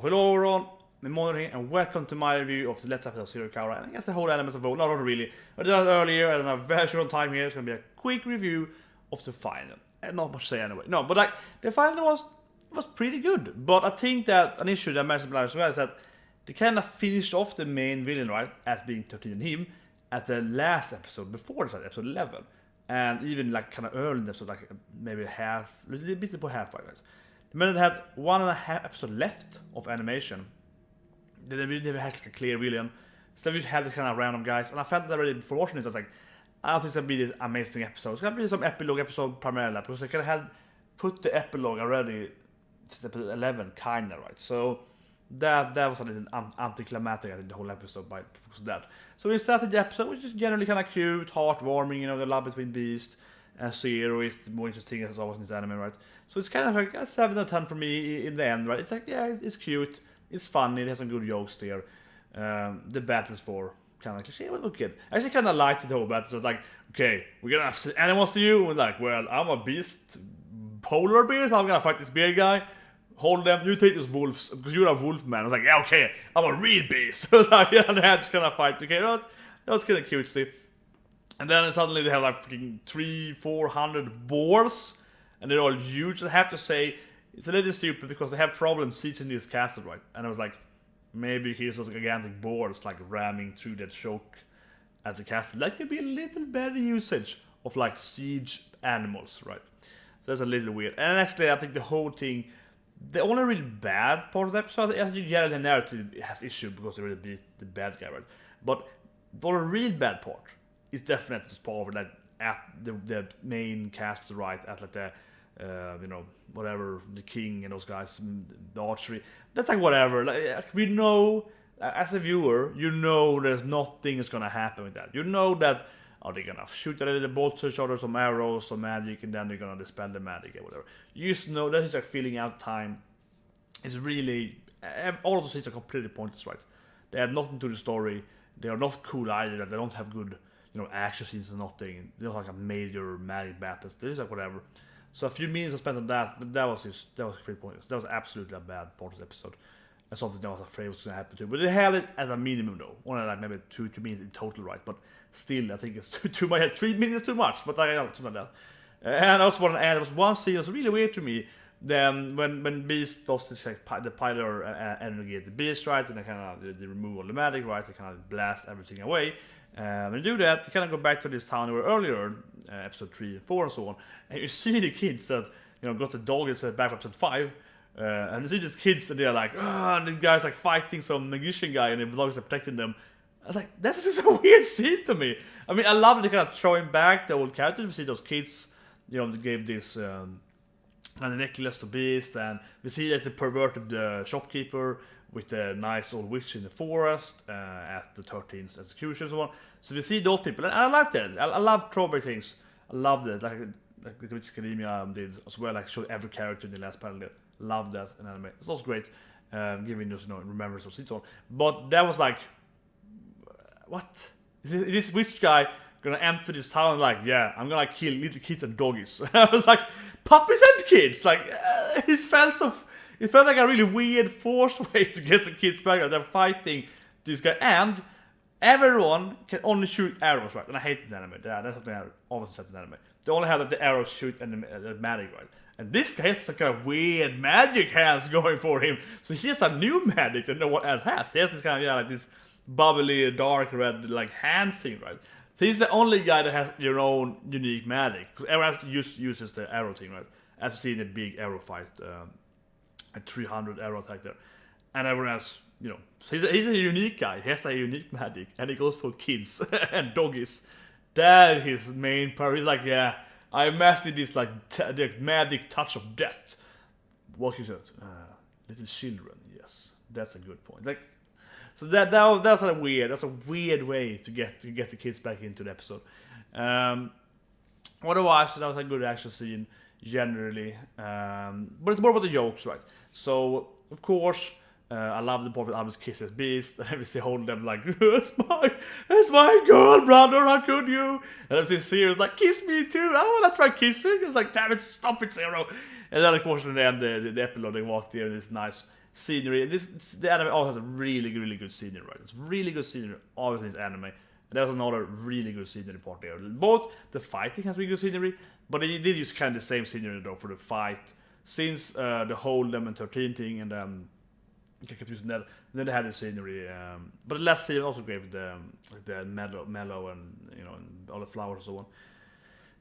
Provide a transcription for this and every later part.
hello everyone, Hajimeru here, and welcome to my review of the latest episode of Zero Kara. And I guess the whole element of the not really. I did that earlier, and I'm very short on time here. It's gonna be a quick review of the final. And not much to say anyway. No, but like the final was pretty good. But I think that an issue that I mentioned as well is that they kind of finished off the main villain, right, as being 13 and him, at the last episode before this, episode 11, and even like kind of early in the episode, like maybe a little bit before halfway, guys. The minute they had 1.5 episodes left of animation, they really never had like a clear villain. So they just had this kind of random guys, and I felt that already before watching it. I was like, I don't think it's gonna be this amazing episode. It's gonna be some epilogue episode primarily, because they kind of had put the epilogue already to episode 11, kinda, right? So that was a little anti-climatic, I think, the whole episode by because of that. So we started the episode, which is generally kind of cute, heartwarming, you know, the love between Beast and Zero is more interesting as always in this anime, right? So it's kind of like a 7 out of 10 for me in the end, right? It's like, yeah, it's cute, it's funny, it has some good jokes there. The battles for kind of cliche, but okay. I actually kind of liked the whole battle. So it's like, okay, we're gonna have animals to you, and like, well, I'm a beast, polar bear, so I'm gonna fight this bear guy. Hold them, you take these wolves, because you're a wolf man. I was like, yeah, okay, I'm a real beast. So like, yeah, they had to kind of fight. Okay, that was kind of cutesy. And then suddenly they have like freaking 300-400 boars, and they're all huge. I have to say, it's a little stupid because they have problems sieging this castle, right? And I was like, maybe here's those gigantic boars like ramming through that choke at the castle. That could be a little better usage of like siege animals, right? So that's a little weird. And actually, I think the whole thing, the only really bad part of the episode, as you get the narrative, it has issue because they really beat the bad guy, right? But the only real bad part is definitely this part of like at the main cast, right? At like the you know, whatever, the king and those guys, the archery. That's like whatever. Like, we know, as a viewer, you know there's nothing is gonna happen with that. You know that, are they gonna shoot a little bolt to each other, some arrows, some magic, and then they're gonna dispel the magic or whatever. You just know that is like filling out time. It's really, all of those things are completely pointless, right? They add nothing to the story. They are not cool either. They don't have good, you know, action scenes or nothing. They don't have like a major magic battles. They're just like whatever. So a few minutes I spent on that was pretty pointless. That was absolutely a bad part of the episode. And something that I was afraid was going to happen to. But they had it at a minimum though. Only like maybe 2 minutes in total, right? But still, I think it's too much. 3 minutes too much, but I got something like that. And I also want to add, there was one scene that was really weird to me. Then when Beast lost this, like, the pilot energy at the Beast, right? And they remove all the magic, right? They kind of blast everything away. When you do that, you kind of go back to this town we were earlier, episode 3 and 4 and so on, and you see the kids that, you know, got the dog instead back from episode 5, and you see these kids and they're like, and the guy's like fighting some magician guy and the dogs are protecting them. I was like, that's just a weird scene to me. I mean, I love that they kind of throwing back the old characters. We see those kids, you know, they gave this and the necklace to Beast, and we see that they perverted the shopkeeper with the nice old witch in the forest at the 13th execution and so on. So we see those people, and I like that. I love throwback things. I love that, like the Witch Academia did as well, like showed every character in the last panel. Love that in anime. It was great, giving us, you know, remembrance of Seaton. But that was like, what? Is this witch guy gonna enter this town like, yeah, I'm gonna kill little kids and doggies? I was like, puppies and kids? Like, it felt like a really weird forced way to get the kids back. They're fighting this guy, and everyone can only shoot arrows, right? And I hate the anime. That's something I always said in anime. They only have the arrows shoot and the magic, right? And this guy has like a weird magic hands going for him. So he has a new magic that no one else has. He has this kind of, yeah, like this bubbly, dark red, like hand thing, right? So he's the only guy that has your own unique magic. Because everyone else uses the arrow thing, right? As you see in the big arrow fight, a 300 arrow attack there. And everyone else, you know, so he's a unique guy. He has a unique magic, and he goes for kids and doggies. That is his main part. He's like, yeah, I mastered this like the magic touch of death. What is that? Little children. Yes, that's a good point. Like, so that's kind of weird. That's a weird way to get the kids back into the episode. Otherwise, that was a good action scene generally. But it's more about the jokes, right? So of course, I love the part with Albus kisses Beast, and we see holding them like, it's my girl, brother, how could you? And I see Zero's like, kiss me too, I wanna try kissing. It's like, damn it, stop it, Zero. And then of course in the end, the epilogue, they walk there in this nice scenery. The anime also has a really good scenery, right? It's really good scenery always in this anime. And there's another really good scenery part there. Both the fighting has really good scenery, but they did use kind of the same scenery though for the fight. Since the whole Lemon 13 thing and I kept using that. Then they had the scenery, but the last season also gave the mellow and and all the flowers and so on.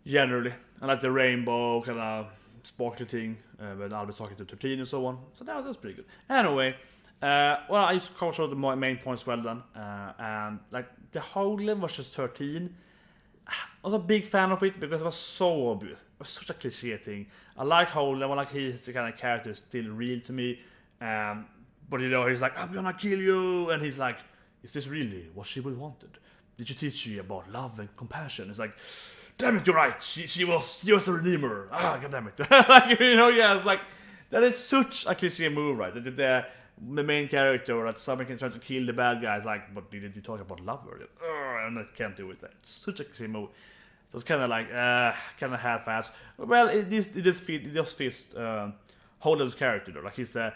Generally, I like the rainbow kind of sparkly thing when I was talking to 13 and so on. So that was pretty good. Anyway, well, I used to cover some of the main points well done, and like the whole versus 13. I was a big fan of it because it was so obvious. It was such a cliche thing. I like Holden, I like he's the kind of character still real to me. But he's like, I'm gonna kill you, and he's like, is this really what she would wanted? Did she teach you about love and compassion? It's like, damn it, you're right. She was a redeemer. Ah, god damn it. Like it's like that is such a cliche move, right? The main character that someone can try to kill the bad guys, like, but did you talk about love earlier? And I can't do it. Like, such a cliche move. So it's kind of like, kind of half-assed. Well, it just fits Holden's character though. Like he's the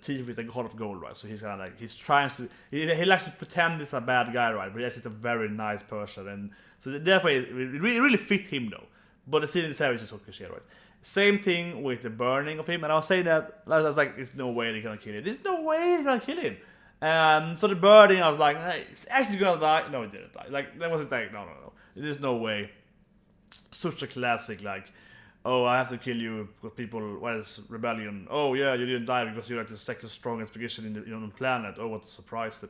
thief with the heart of gold, right? So he's kind of like he's trying to he likes to pretend he's a bad guy, right? But he's just a very nice person, and so therefore it really fit him though. But the scene in the series is so cliche, right? Same thing with the burning of him, and I was saying that I was like, there's no way they're gonna kill him. There's no way they're gonna kill him. So the burning, I was like, hey, he's actually gonna die. No, he didn't die. Like that wasn't like no. There's no way. Such a classic, like. Oh, I have to kill you because people. Well, it's rebellion. Oh yeah, you didn't die because you're like the second strongest position on the planet. Oh, what a surprise!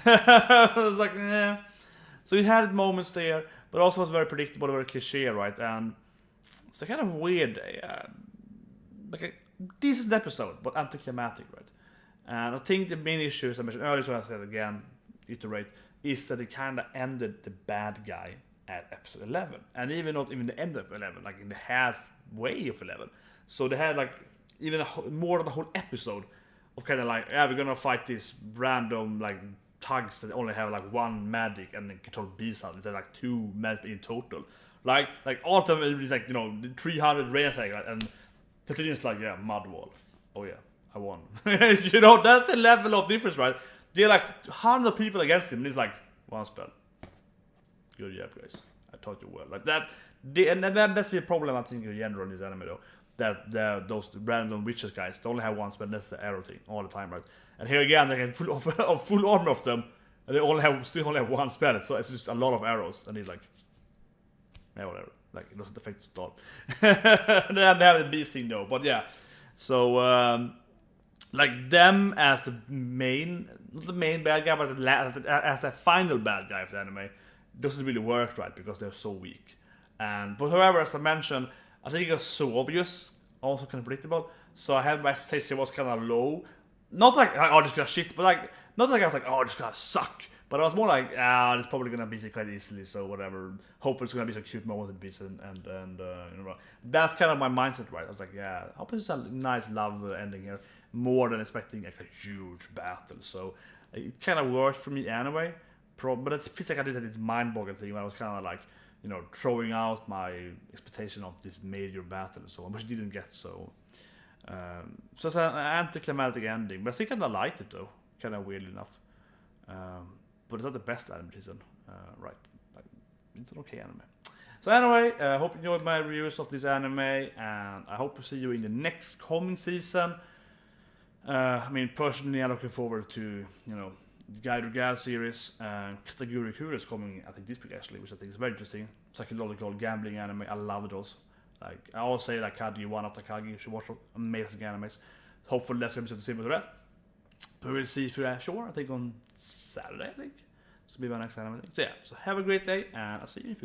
I was like, yeah. So you had moments there, but also was very predictable, very cliche, right? And it's a kind of weird, like a decent episode, but anticlimactic, right? And I think the main issue, as I mentioned earlier, so I said again, iterate, is that it kind of ended the bad guy at episode 11, and even not even the end of 11, like in the halfway of 11. So they had like even more than the whole episode of kind of like, yeah, we're gonna fight these random like thugs that only have like one magic and control beast out. It's like 2 magic in total. Like all of them is like 300 rain attack, right? And 13 is like, yeah, mud wall. Oh yeah, I won. That's the level of difference, right? They're like 100 people against him, and he's like, one spell. Good job, guys. I taught you well. Like that, and that's the problem I think in general in this anime though. That those random witches guys, they only have one spell. That's the arrow thing all the time, right? And here again, they have full armor of them, and they still only have one spell. So it's just a lot of arrows, and he's like, yeah, whatever. Like it doesn't affect the start. They have the beast thing though, but yeah. So like them as the main, not the main bad guy, but as the final bad guy of the anime. Doesn't really work, right, because they're so weak. But however, as I mentioned, I think it was so obvious, also kind of predictable. So I had my expectation was kind of low. Not like, oh, this is gonna shit, but like, not like I was like, oh, this is gonna suck. But I was more like, it's probably gonna beat it quite easily. So whatever. Hope it's gonna be some cute moments it beats and that's kind of my mindset, right? I was like, yeah, I hope it's a nice love ending here, more than expecting like a huge battle. So it kind of worked for me anyway. But it feels like I did this mind-boggling thing when I was kind of like, throwing out my expectation of this major battle and so on, which I didn't get. So it's an anticlimactic ending, but I think I liked it though, kind of weirdly enough. But it's not the best anime season, right? Like, it's an okay anime. So anyway, I hope you enjoyed my reviews of this anime, and I hope to see you in the next coming season. I mean, personally, I'm looking forward to Guide to Gal series, Kategori Kura is coming, I think, this week actually, which I think is very interesting. Psychological gambling anime, I love those. Like, I always say, like, Kagi, One After Kagi, you should watch amazing animes. Hopefully that's going to be similar to that. But we'll see you sure, I think on Saturday, I think. This will be my next anime. So yeah, so have a great day, and I'll see you in the future.